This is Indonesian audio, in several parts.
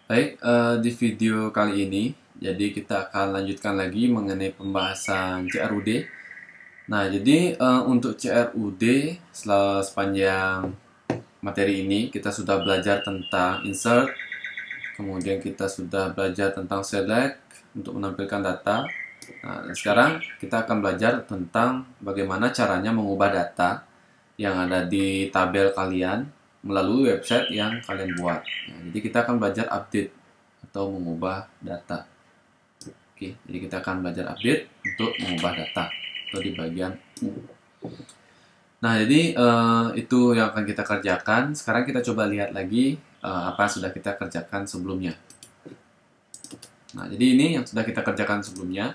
Baik, di video kali ini, jadi kita akan lanjutkan lagi mengenai pembahasan CRUD. Nah, jadi untuk CRUD, sepanjang materi ini, kita sudah belajar tentang insert, kemudian kita sudah belajar tentang select untuk menampilkan data. Nah, dan sekarang kita akan belajar tentang bagaimana caranya mengubah data yang ada di tabel kalian melalui website yang kalian buat. Nah, jadi kita akan belajar update atau mengubah data. Oke, jadi kita akan belajar update untuk mengubah data atau di bagian U. Nah, jadi itu yang akan kita kerjakan. Sekarang kita coba lihat lagi apa yang sudah kita kerjakan sebelumnya. Nah, jadi ini yang sudah kita kerjakan sebelumnya.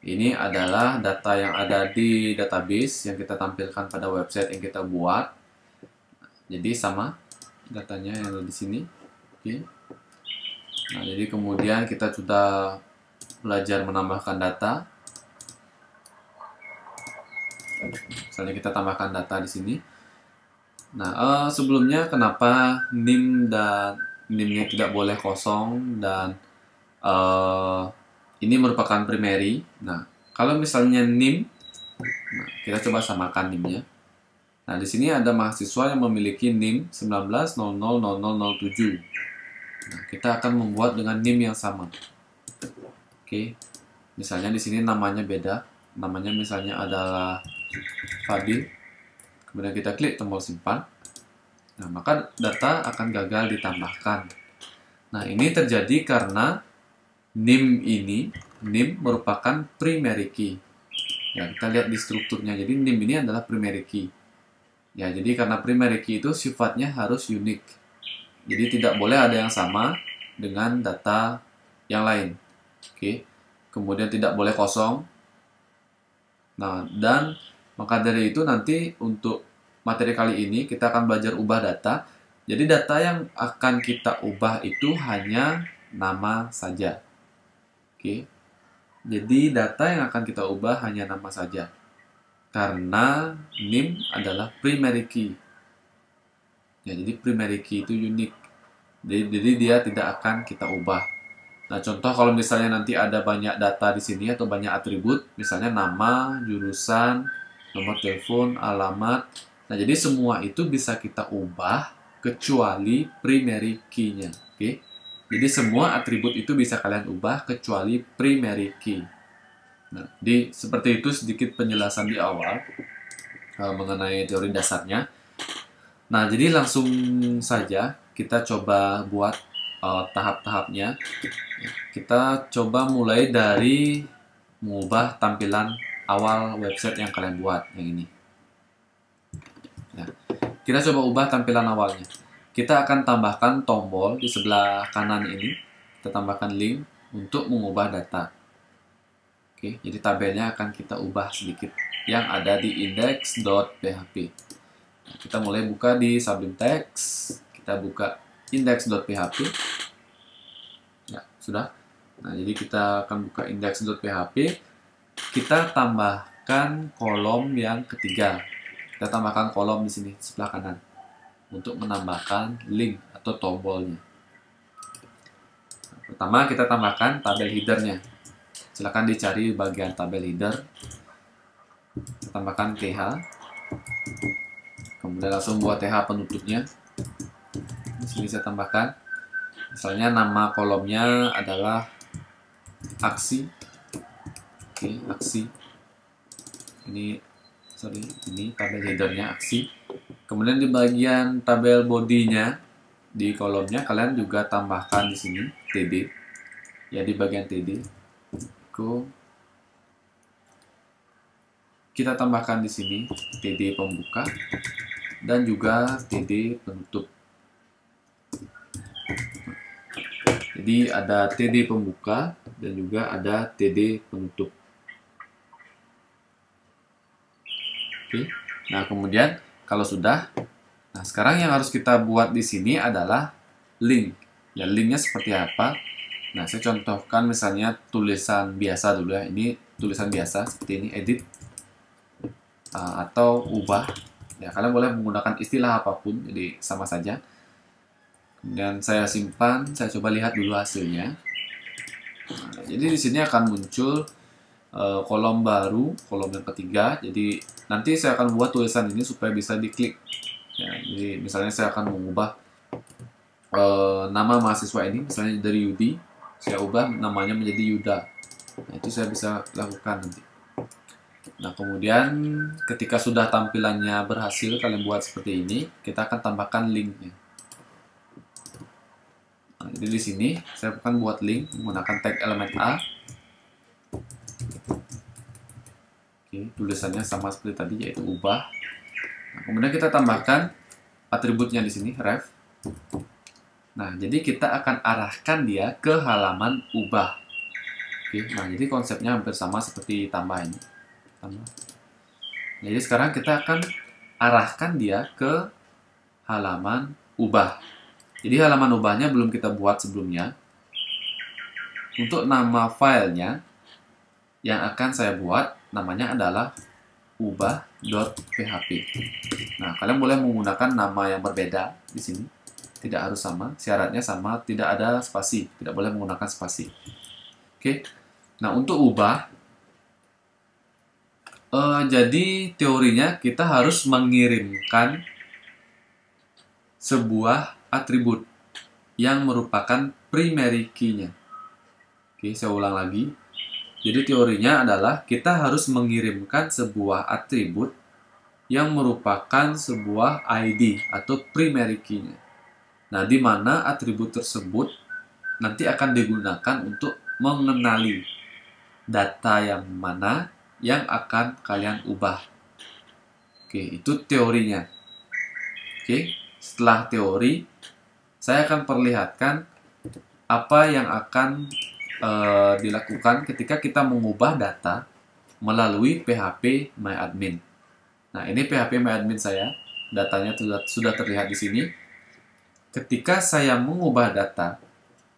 Ini adalah data yang ada di database yang kita tampilkan pada website yang kita buat. Jadi sama datanya yang ada di sini. Oke. Nah, jadi kemudian kita sudah belajar menambahkan data. Misalnya kita tambahkan data di sini. Nah, sebelumnya kenapa NIM dan NIM-nya tidak boleh kosong dan ini merupakan primary. Nah, kalau misalnya NIM, nah, kita coba samakan NIM-nya. Nah, di sini ada mahasiswa yang memiliki NIM 19000007. Nah, kita akan membuat dengan NIM yang sama. Oke. Misalnya di sini namanya beda. Namanya misalnya adalah Fadil. Kemudian kita klik tombol simpan. Nah, maka data akan gagal ditambahkan. Nah, ini terjadi karena NIM merupakan primary key. Ya, kita lihat di strukturnya. Jadi NIM ini adalah primary key. Ya, jadi karena primary key itu sifatnya harus unik. Jadi tidak boleh ada yang sama dengan data yang lain. Oke. Kemudian tidak boleh kosong. Nah, dan maka dari itu nanti untuk materi kali ini kita akan belajar ubah data. Jadi data yang akan kita ubah itu hanya nama saja. Oke. Jadi data yang akan kita ubah hanya nama saja. Karena NIM adalah primary key. Ya, jadi primary key itu unik. Jadi dia tidak akan kita ubah. Nah, contoh kalau misalnya nanti ada banyak data di sini atau banyak atribut, misalnya nama, jurusan, nomor telepon, alamat. Nah, jadi semua itu bisa kita ubah kecuali primary key-nya. Oke. Jadi semua atribut itu bisa kalian ubah kecuali primary key. Nah, jadi seperti itu sedikit penjelasan di awal mengenai teori dasarnya. Nah, jadi langsung saja kita coba buat tahap-tahapnya. Kita coba mulai dari mengubah tampilan awal website yang kalian buat, yang ini. Ya. Kita coba ubah tampilan awalnya. Kita akan tambahkan tombol di sebelah kanan ini. Kita tambahkan link untuk mengubah data. Oke, jadi tabelnya akan kita ubah sedikit yang ada di index.php. Kita mulai buka di Sublime Text. Kita buka index.php. Ya, sudah. Nah, jadi kita akan buka index.php. Kita tambahkan kolom yang ketiga. Kita tambahkan kolom di sini sebelah kanan untuk menambahkan link atau tombolnya. Nah, pertama kita tambahkan tabel headernya. Silahkan dicari bagian tabel header. Kita tambahkan th. Kemudian langsung buat th penutupnya. Di sini saya tambahkan. Misalnya nama kolomnya adalah aksi. Oke, aksi. Ini tabel headernya aksi. Kemudian di bagian tabel bodinya di kolomnya kalian juga tambahkan di sini td. Ya, di bagian td. Kita tambahkan di sini td pembuka dan juga td penutup. Jadi ada td pembuka dan juga ada td penutup. Oke. Nah, kemudian kalau sudah, nah sekarang yang harus kita buat di sini adalah link. Ya, linknya seperti apa? Nah, saya contohkan misalnya tulisan biasa dulu ya. Ini tulisan biasa seperti ini, edit atau ubah. Ya, kalian boleh menggunakan istilah apapun, jadi sama saja. Dan saya simpan, saya coba lihat dulu hasilnya. Nah, jadi di sini akan muncul kolom baru, kolom yang ketiga. Jadi nanti saya akan buat tulisan ini supaya bisa diklik. Ya, jadi misalnya saya akan mengubah nama mahasiswa ini, misalnya dari Yudi, saya ubah namanya menjadi Yuda. Nah, itu saya bisa lakukan nanti. Nah, kemudian ketika sudah tampilannya berhasil kalian buat seperti ini, kita akan tambahkan linknya. Nah, jadi di sini saya akan buat link menggunakan tag elemen A. Oke, tulisannya sama seperti tadi, yaitu ubah. Nah, kemudian kita tambahkan atributnya di sini, ref. Nah, jadi kita akan arahkan dia ke halaman ubah. Oke, nah jadi konsepnya hampir sama seperti tambah ini. Jadi sekarang kita akan arahkan dia ke halaman ubah. Jadi halaman ubahnya belum kita buat sebelumnya. Untuk nama filenya yang akan saya buat namanya adalah ubah.php. Nah, kalian boleh menggunakan nama yang berbeda di sini. Tidak harus sama, syaratnya sama, tidak ada spasi, tidak boleh menggunakan spasi. Oke, nah untuk ubah, jadi teorinya kita harus mengirimkan sebuah atribut yang merupakan primary key-nya. Oke, saya ulang lagi. Jadi teorinya adalah kita harus mengirimkan sebuah atribut yang merupakan sebuah ID atau primary key-nya. Nah, di mana atribut tersebut nanti akan digunakan untuk mengenali data yang mana yang akan kalian ubah. Oke, itu teorinya. Oke, setelah teori, saya akan perlihatkan apa yang akan dilakukan ketika kita mengubah data melalui PHP MyAdmin. Nah, ini PHP MyAdmin saya. Datanya sudah terlihat di sini. Ketika saya mengubah data,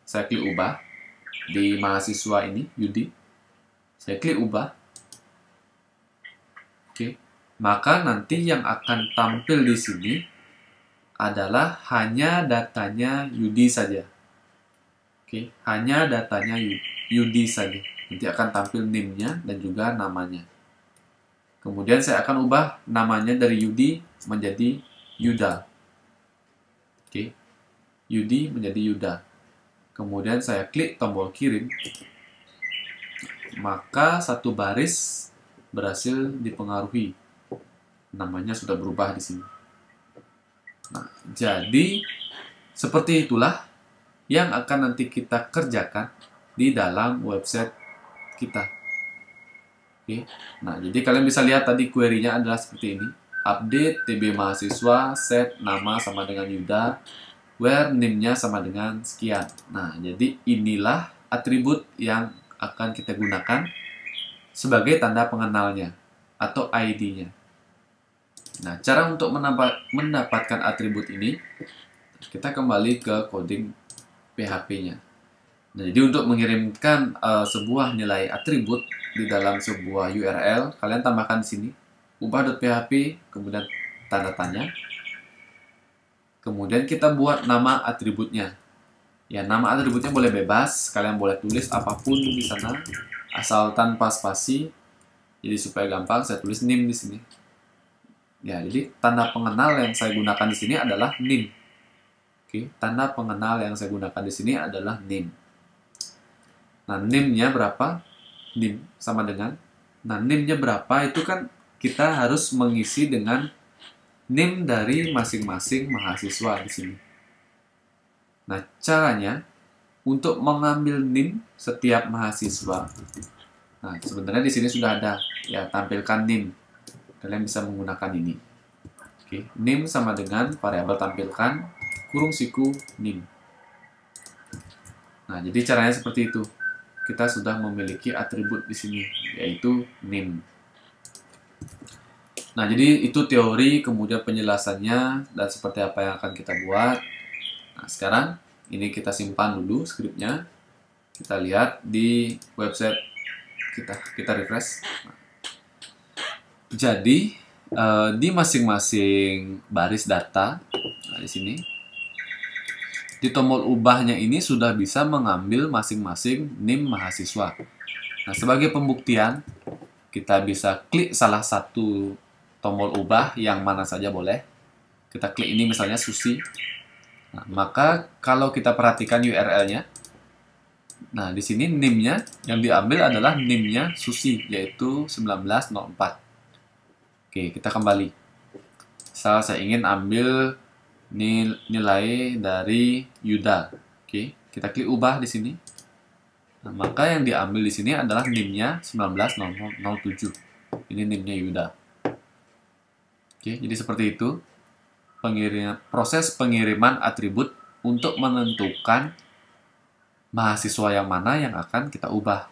saya klik ubah di mahasiswa ini, Yudi. Saya klik ubah. Oke. Maka nanti yang akan tampil di sini adalah hanya datanya Yudi saja. Oke, hanya datanya Yudi saja. Nanti akan tampil NIM-nya dan juga namanya. Kemudian saya akan ubah namanya dari Yudi menjadi Yuda. Oke. Yudi menjadi Yuda. Kemudian saya klik tombol kirim. Maka satu baris berhasil dipengaruhi. Namanya sudah berubah di sini. Nah, jadi seperti itulah yang akan nanti kita kerjakan di dalam website kita. Oke. Nah, jadi kalian bisa lihat tadi query-nya adalah seperti ini. Update TB mahasiswa, set nama sama dengan Yuda, where name-nya sama dengan sekian. Nah, jadi inilah atribut yang akan kita gunakan sebagai tanda pengenalnya atau ID-nya. Nah, cara untuk mendapatkan atribut ini, kita kembali ke coding PHP-nya. Nah, jadi untuk mengirimkan sebuah nilai atribut di dalam sebuah URL, kalian tambahkan di sini ubah.php, kemudian tanda tanya. Kemudian kita buat nama atributnya. Ya, nama atributnya boleh bebas, kalian boleh tulis apapun di sana, asal tanpa spasi. Jadi supaya gampang, saya tulis name di sini. Ya, jadi tanda pengenal yang saya gunakan di sini adalah name. Oke, tanda pengenal yang saya gunakan di sini adalah name. Nah, name-nya berapa? Name sama dengan. Nah, name-nya berapa itu kan kita harus mengisi dengan name dari masing-masing mahasiswa di sini. Nah, caranya untuk mengambil name setiap mahasiswa. Nah, sebenarnya di sini sudah ada ya, tampilkan name. Kalian bisa menggunakan ini. Oke, name sama dengan variabel tampilkan kurung siku name. Nah, jadi caranya seperti itu. Kita sudah memiliki atribut di sini, yaitu name. Nah, jadi itu teori, kemudian penjelasannya, dan seperti apa yang akan kita buat. Nah, sekarang ini kita simpan dulu skripnya. Kita lihat di website kita. Kita refresh. Nah, jadi, di masing-masing baris data, nah, di sini, di tombol ubahnya ini sudah bisa mengambil masing-masing NIM mahasiswa. Nah, sebagai pembuktian, kita bisa klik salah satu tombol ubah yang mana saja boleh. Kita klik ini misalnya Susi. Nah, maka kalau kita perhatikan URL-nya, nah di sini NIM-nya yang diambil adalah NIM-nya Susi, yaitu 1904. Oke, kita kembali. Saya ingin ambil nilai dari Yuda. Oke, kita klik ubah di sini. Nah, maka yang diambil di sini adalah NIM-nya 1907. Ini NIM-nya Yuda. Oke, jadi seperti itu proses pengiriman atribut untuk menentukan mahasiswa yang mana yang akan kita ubah.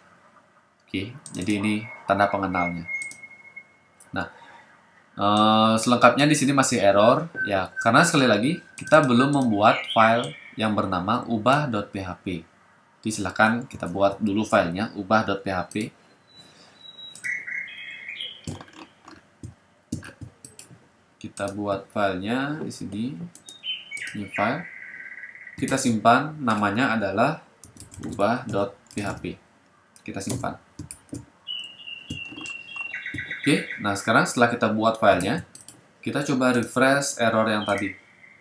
Oke, jadi ini tanda pengenalnya. Nah, selengkapnya di sini masih error ya, karena sekali lagi kita belum membuat file yang bernama ubah.php. Jadi silahkan kita buat dulu filenya ubah.php. Kita buat filenya di sini, new file. Kita simpan, namanya adalah ubah.php. Kita simpan. Oke, nah sekarang setelah kita buat filenya, kita coba refresh error yang tadi.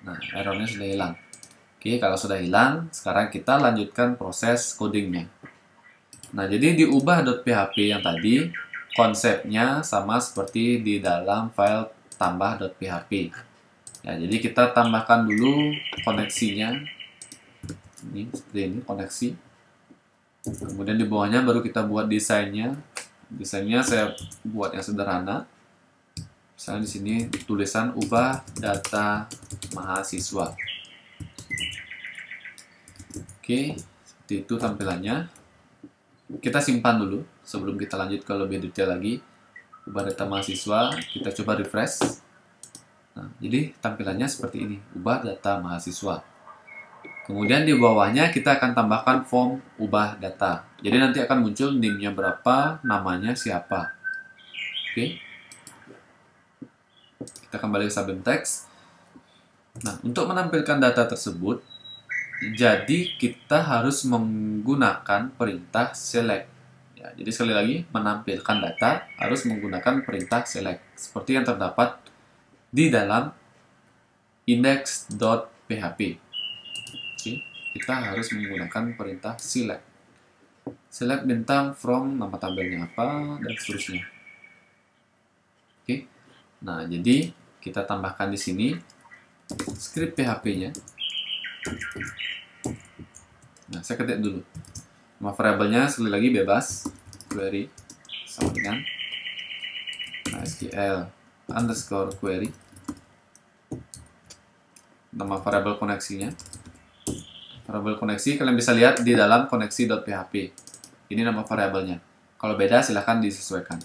Nah, errornya sudah hilang. Oke, kalau sudah hilang, sekarang kita lanjutkan proses codingnya. Nah, jadi di ubah.php yang tadi, konsepnya sama seperti di dalam file tambah.php. Ya, jadi kita tambahkan dulu koneksinya. Ini, seperti ini, koneksi. Kemudian di bawahnya baru kita buat desainnya. Desainnya saya buat yang sederhana. Misalnya di sini tulisan ubah data mahasiswa. Oke, seperti itu tampilannya. Kita simpan dulu sebelum kita lanjut ke lebih detail lagi. Ubah data mahasiswa, kita coba refresh. Nah, jadi tampilannya seperti ini, ubah data mahasiswa. Kemudian di bawahnya kita akan tambahkan form ubah data. Jadi nanti akan muncul NIM-nya berapa, namanya siapa. Oke. Kita kembali ke submit text. Nah, untuk menampilkan data tersebut, jadi kita harus menggunakan perintah select. Ya, jadi sekali lagi, menampilkan data harus menggunakan perintah select. Seperti yang terdapat di dalam index.php. Kita harus menggunakan perintah select. Select bintang from nama tabelnya apa dan seterusnya. Oke. Nah, jadi kita tambahkan di sini script PHP-nya. Nah, saya ketik dulu. Nama variabelnya sekali lagi bebas, query sama dengan SQL underscore query. Nama variabel koneksinya. Variabel koneksi kalian bisa lihat di dalam koneksi.php. Ini nama variabelnya. Kalau beda silahkan disesuaikan.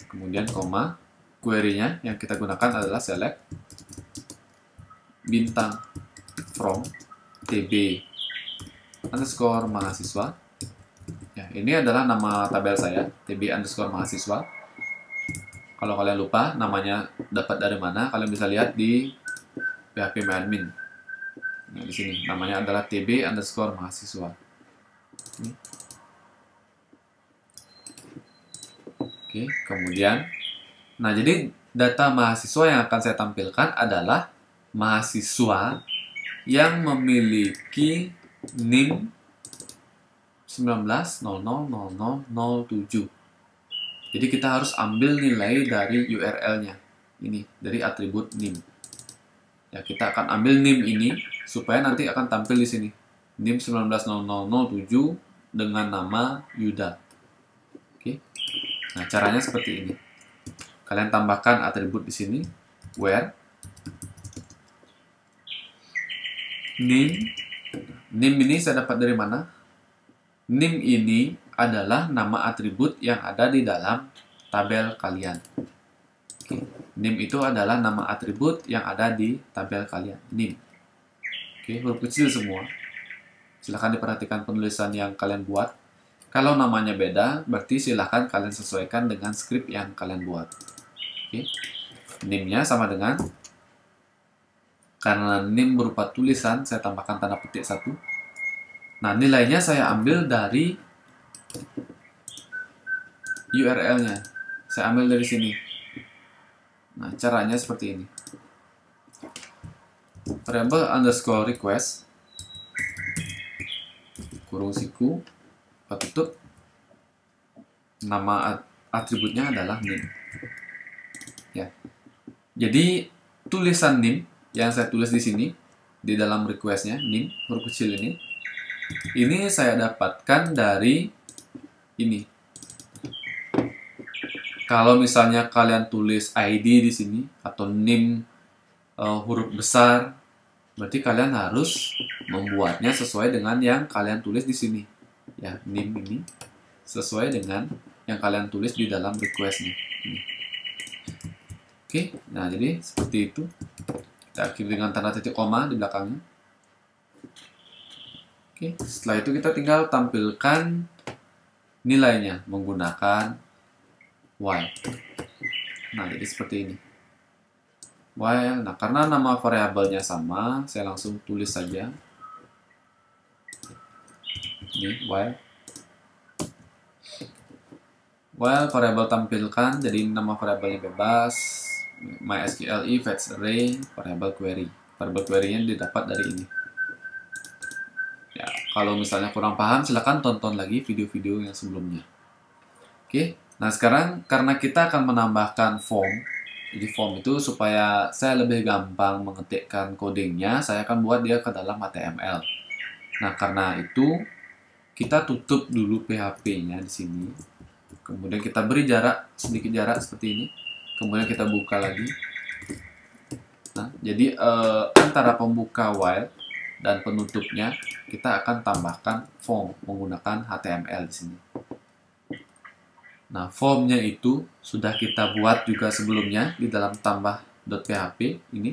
Kemudian koma, query-nya yang kita gunakan adalah select bintang from tb underscore mahasiswa. Ya, ini adalah nama tabel saya, tb underscore mahasiswa. Kalau kalian lupa namanya dapat dari mana, kalian bisa lihat di PHP MyAdmin. Nah, di sini namanya adalah tb underscore mahasiswa. Oke, kemudian, nah jadi data mahasiswa yang akan saya tampilkan adalah mahasiswa yang memiliki NIM 19000007. Jadi kita harus ambil nilai dari URL-nya. Ini, dari atribut NIM. Ya, kita akan ambil NIM ini supaya nanti akan tampil di sini. NIM 190007 dengan nama Yuda. Oke. Nah, caranya seperti ini. Kalian tambahkan atribut di sini, where NIM. NIM ini saya dapat dari mana? NIM ini adalah nama atribut yang ada di dalam tabel kalian. Oke. NIM itu adalah nama atribut yang ada di tabel kalian. NIM. Oke, huruf kecil semua. Silahkan diperhatikan penulisan yang kalian buat. Kalau namanya beda, berarti silahkan kalian sesuaikan dengan script yang kalian buat. Oke. NIM-nya sama dengan Karena NIM berupa tulisan, saya tambahkan tanda petik 1. Nah, nilainya saya ambil dari URL-nya. Saya ambil dari sini. Nah, caranya seperti ini. Variable underscore request kurung siku tutup, nama atributnya adalah NIM. Ya. Jadi tulisan NIM yang saya tulis di sini di dalam requestnya, NIM huruf kecil ini saya dapatkan dari ini. Kalau misalnya kalian tulis ID di sini atau NIM huruf besar, berarti kalian harus membuatnya sesuai dengan yang kalian tulis di sini. Ya, NIM ini sesuai dengan yang kalian tulis di dalam requestnya. Oke, nah jadi seperti itu. Kita akhiri dengan tanda titik koma di belakangnya. Oke, setelah itu kita tinggal tampilkan nilainya menggunakan while. Nah, jadi seperti ini. While, nah karena nama variabelnya sama, saya langsung tulis saja. Ini while. While variabel tampilkan, jadi nama variabelnya bebas. MySQL fetch array variable query. Variable query-nya didapat dari ini. Ya, kalau misalnya kurang paham, silahkan tonton lagi video-video yang sebelumnya. Oke, nah sekarang karena kita akan menambahkan form, jadi form itu supaya saya lebih gampang mengetikkan codingnya, saya akan buat dia ke dalam HTML. Nah, karena itu kita tutup dulu PHP-nya di sini. Kemudian kita beri jarak, sedikit jarak seperti ini. Kemudian kita buka lagi. Nah, jadi antara pembuka while dan penutupnya kita akan tambahkan form menggunakan HTML di sini. Nah, formnya itu sudah kita buat juga sebelumnya di dalam tambah.php ini.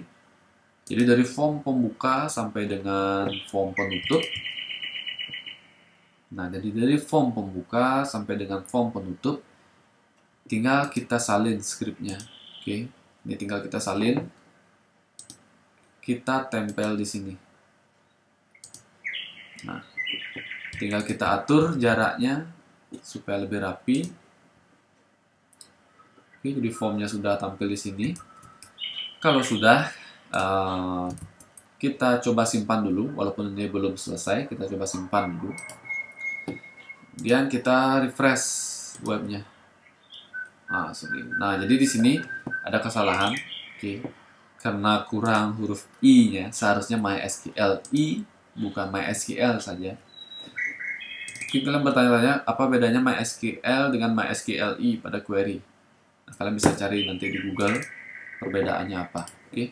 Jadi dari form pembuka sampai dengan form penutup. Nah, jadi dari form pembuka sampai dengan form penutup, tinggal kita salin scriptnya. Oke, ini tinggal kita salin. Kita tempel di sini. Nah, tinggal kita atur jaraknya supaya lebih rapi. Oke, jadi formnya sudah tampil di sini. Kalau sudah, kita coba simpan dulu. Walaupun ini belum selesai, kita coba simpan dulu. Kemudian kita refresh webnya. Nah, jadi di sini ada kesalahan. Oke, karena kurang huruf I-nya, seharusnya MySQL I, bukan MySQL saja. Mungkin kalian bertanya-tanya, apa bedanya MySQL dengan MySQL I pada query? Nah, kalian bisa cari nanti di Google perbedaannya apa. Oke,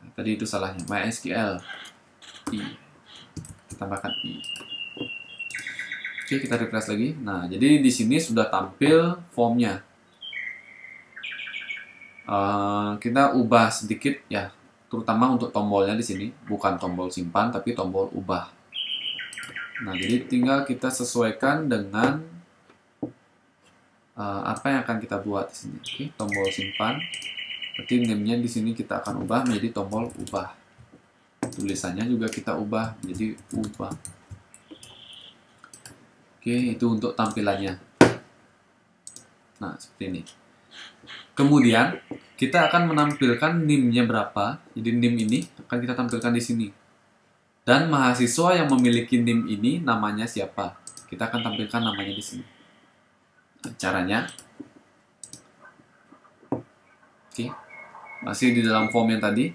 nah, tadi itu salahnya, MySQL I, kita tambahkan I. Oke, kita refresh lagi. Nah, jadi di sini sudah tampil formnya. Kita ubah sedikit ya, terutama untuk tombolnya di sini, bukan tombol simpan tapi tombol ubah. Nah, jadi tinggal kita sesuaikan dengan apa yang akan kita buat di sini. Oke, tombol simpan. Berarti name-nya di sini kita akan ubah menjadi tombol ubah. Tulisannya juga kita ubah menjadi ubah. Oke, itu untuk tampilannya. Nah, seperti ini. Kemudian, kita akan menampilkan NIM-nya berapa. Jadi, NIM ini akan kita tampilkan di sini. Dan mahasiswa yang memiliki NIM ini namanya siapa? Kita akan tampilkan namanya di sini. Nah, caranya, oke, masih di dalam form yang tadi.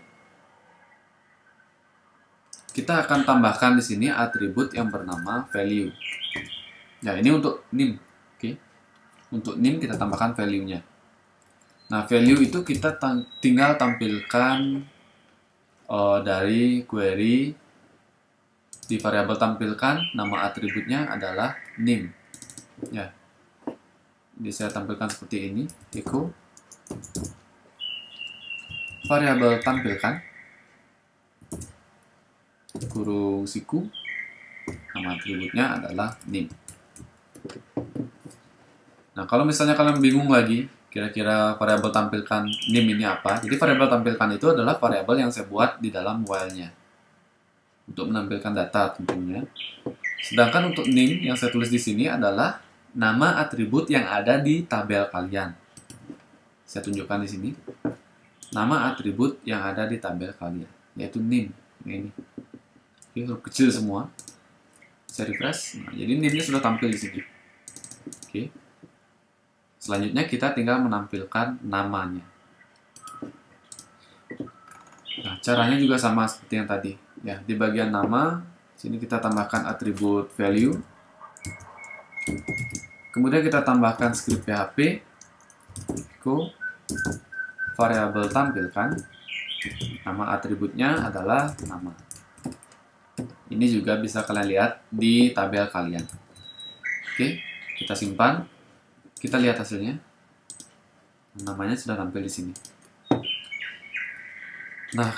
Kita akan tambahkan di sini atribut yang bernama value. Nah, ini untuk NIM. Oke. Untuk NIM kita tambahkan value-nya. Nah, value itu kita tinggal tampilkan dari query di variabel tampilkan, nama atributnya adalah NIM. Ya. Jadi saya tampilkan seperti ini, echo variabel tampilkan kurung siku, nama atributnya adalah NIM. Nah, kalau misalnya kalian bingung lagi, kira-kira variabel tampilkan nim ini apa. Jadi variabel tampilkan itu adalah variabel yang saya buat di dalam while-nya untuk menampilkan data tentunya. Sedangkan untuk nim yang saya tulis di sini adalah nama atribut yang ada di tabel kalian. Saya tunjukkan di sini. Nama atribut yang ada di tabel kalian, yaitu nim. Ini. Oke, huruf kecil semua. Saya refresh. Nah, jadi nimnya sudah tampil di sini. Oke. Selanjutnya kita tinggal menampilkan namanya. Nah, caranya juga sama seperti yang tadi. Ya, di bagian nama, sini kita tambahkan atribut value. Kemudian kita tambahkan script PHP echo variabel tampilkan. Nama atributnya adalah nama. Ini juga bisa kalian lihat di tabel kalian. Oke, kita simpan. Kita lihat hasilnya. Namanya sudah tampil di sini. Nah,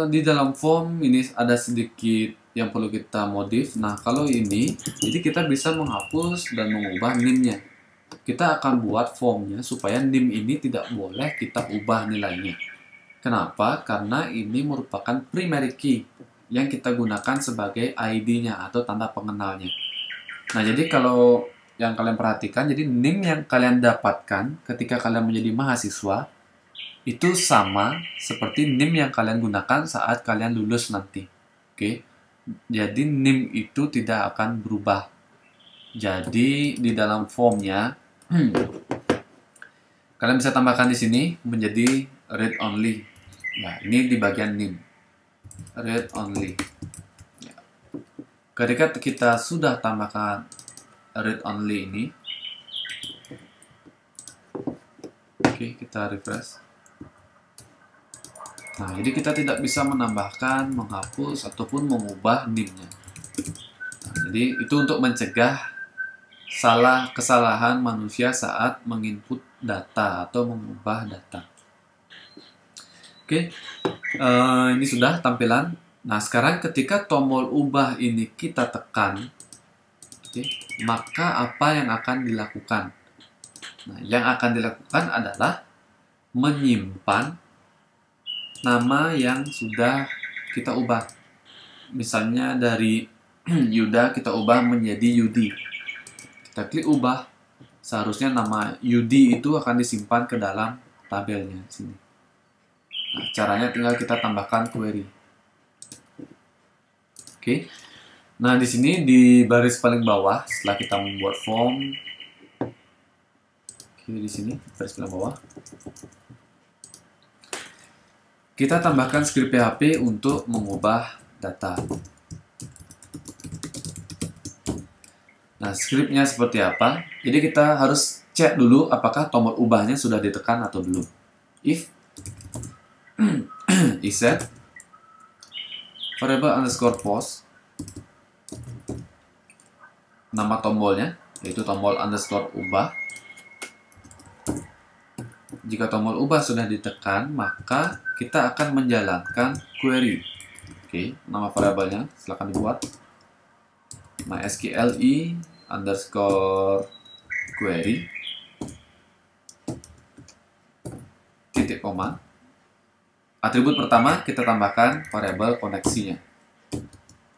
di dalam form ini ada sedikit yang perlu kita modif. Nah, kalau ini, jadi kita bisa menghapus dan mengubah nim-nya. Kita akan buat formnya supaya nim ini tidak boleh kita ubah nilainya. Kenapa? Karena ini merupakan primary key yang kita gunakan sebagai ID-nya atau tanda pengenalnya. Nah, jadi kalau yang kalian perhatikan, jadi nim yang kalian dapatkan ketika kalian menjadi mahasiswa itu sama seperti nim yang kalian gunakan saat kalian lulus nanti. Oke. Jadi nim itu tidak akan berubah. Jadi di dalam formnya kalian bisa tambahkan di sini menjadi read only. Nah, ini di bagian nim. Read only. Ya. Ketika kita sudah tambahkan read only ini, oke, kita refresh. Nah, jadi kita tidak bisa menambahkan, menghapus, ataupun mengubah nim-nya. Nah, jadi itu untuk mencegah kesalahan manusia saat menginput data atau mengubah data. Oke, ini sudah tampilan. Nah, sekarang ketika tombol ubah ini kita tekan, oke, maka apa yang akan dilakukan? Nah, yang akan dilakukan adalah menyimpan nama yang sudah kita ubah. Misalnya dari Yuda kita ubah menjadi Yudi. Kita klik ubah. Seharusnya nama Yudi itu akan disimpan ke dalam tabelnya sini. Nah, caranya tinggal kita tambahkan query. Oke. Nah, di sini di baris paling bawah setelah kita membuat form, oke, di sini baris paling bawah, kita tambahkan script PHP untuk mengubah data. Nah, scriptnya seperti apa? Jadi kita harus cek dulu apakah tombol ubahnya sudah ditekan atau belum. If set variable underscore post, nama tombolnya yaitu tombol underscore ubah. Jika tombol ubah sudah ditekan, maka kita akan menjalankan query. Oke, nama variabelnya silakan dibuat. MySQL underscore query titik koma. Atribut pertama kita tambahkan variabel koneksinya.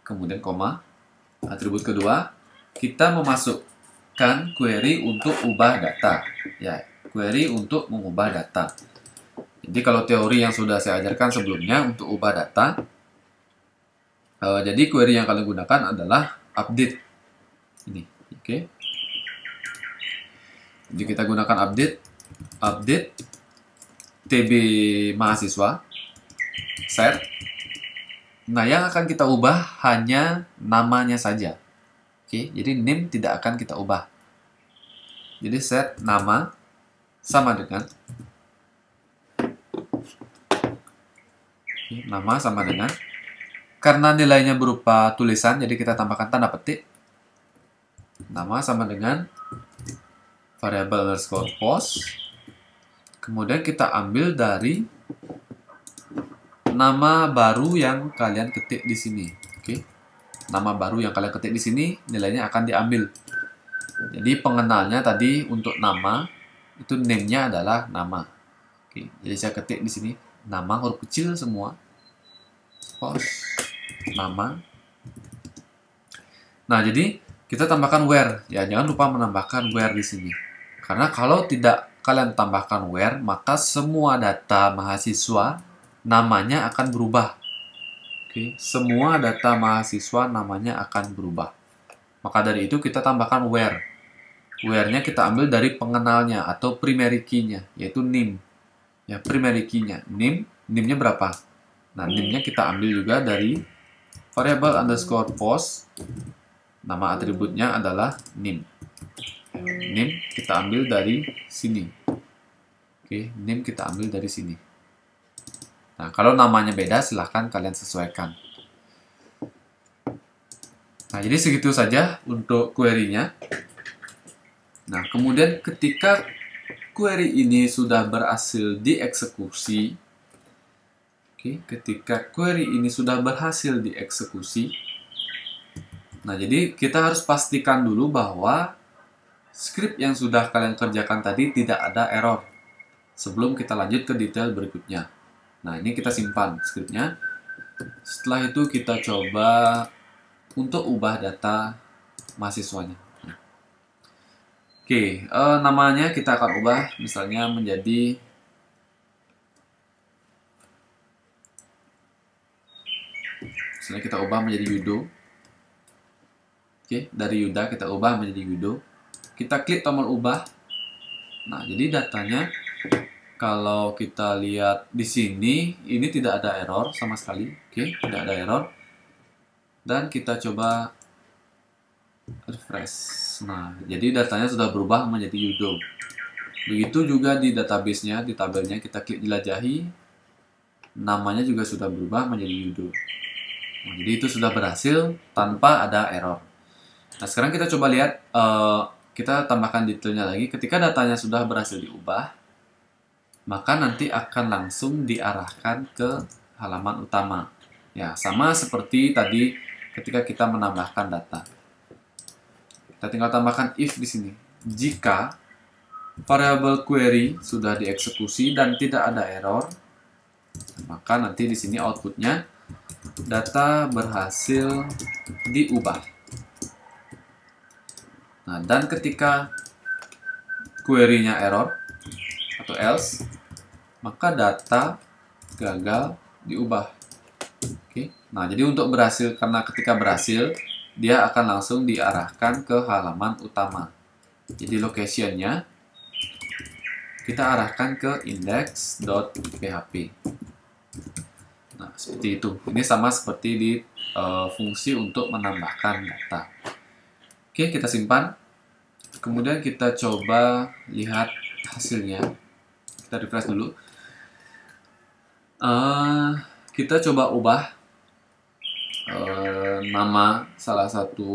Kemudian koma. Atribut kedua kita memasukkan query untuk ubah data. Ya, query untuk mengubah data. Jadi kalau teori yang sudah saya ajarkan sebelumnya untuk ubah data, jadi query yang kalian gunakan adalah update. Ini, oke. Jadi kita gunakan update TB mahasiswa, set. Nah, yang akan kita ubah hanya namanya saja. Oke, jadi name tidak akan kita ubah. Jadi set nama sama dengan nama sama dengan, karena nilainya berupa tulisan, jadi kita tambahkan tanda petik. Nama sama dengan variable underscore post. Kemudian kita ambil dari nama baru yang kalian ketik di sini. Oke. Nama baru yang kalian ketik di sini nilainya akan diambil. Jadi pengenalnya tadi untuk nama itu name-nya adalah nama. Oke, jadi saya ketik di sini nama huruf kecil semua. Post nama. Nah, jadi kita tambahkan where. Ya, jangan lupa menambahkan where di sini. Karena kalau tidak kalian tambahkan where, maka semua data mahasiswa namanya akan berubah. Oke, semua data mahasiswa namanya akan berubah. Maka dari itu kita tambahkan where. Where-nya kita ambil dari pengenalnya atau primary key-nya, yaitu name. Ya, primary key-nya. Name-nya berapa? Nah, name-nya kita ambil juga dari variable underscore post. Nama atributnya adalah name. Name kita ambil dari sini. Oke, name kita ambil dari sini. Nah, kalau namanya beda, silahkan kalian sesuaikan. Nah, jadi segitu saja untuk query-nya. Nah, kemudian ketika query ini sudah berhasil dieksekusi, ketika query ini sudah berhasil dieksekusi, nah jadi kita harus pastikan dulu bahwa script yang sudah kalian kerjakan tadi tidak ada error sebelum kita lanjut ke detail berikutnya. Nah, ini kita simpan scriptnya. Setelah itu kita coba untuk ubah data mahasiswanya. Oke, namanya kita akan ubah misalnya menjadi kita ubah menjadi Yudo. Oke, dari Yuda kita ubah menjadi Yudo. Kita klik tombol ubah. Nah, jadi datanya kalau kita lihat di sini ini tidak ada error sama sekali. Oke, tidak ada error. Dan kita coba refresh. Nah, jadi datanya sudah berubah menjadi Yudo. Begitu juga di database-nya, di tabelnya kita klik jelajahi, namanya juga sudah berubah menjadi Yudo. Nah, jadi itu sudah berhasil tanpa ada error. Nah, sekarang kita coba lihat, kita tambahkan detailnya lagi. Ketika datanya sudah berhasil diubah, maka nanti akan langsung diarahkan ke halaman utama. Ya, sama seperti tadi ketika kita menambahkan data. Kita tinggal tambahkan if di sini. Jika variable query sudah dieksekusi dan tidak ada error, maka nanti di sini outputnya data berhasil diubah. Nah, dan ketika query-nya error atau else, maka data gagal diubah. Oke. Nah, jadi untuk berhasil, karena ketika berhasil dia akan langsung diarahkan ke halaman utama. Jadi location-nya kita arahkan ke index.php. Nah, seperti itu. Ini sama seperti di fungsi untuk menambahkan data. Oke, kita simpan. Kemudian kita coba lihat hasilnya. Kita refresh dulu. Kita coba ubah nama salah satu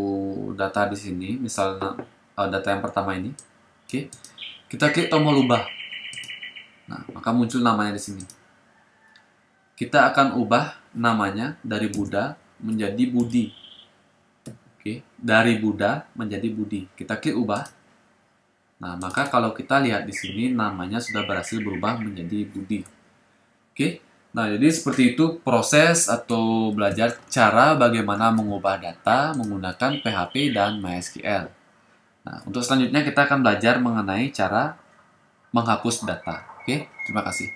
data di sini, misalnya data yang pertama ini. Oke, kita klik tombol ubah. Nah, maka muncul namanya di sini. Kita akan ubah namanya dari Buddha menjadi Budi. Oke, dari Buddha menjadi Budi. Kita klik ubah. Nah, maka kalau kita lihat di sini namanya sudah berhasil berubah menjadi Budi. Oke. Nah, jadi seperti itu proses atau belajar cara bagaimana mengubah data menggunakan PHP dan MySQL. Nah, untuk selanjutnya kita akan belajar mengenai cara menghapus data. Oke, terima kasih.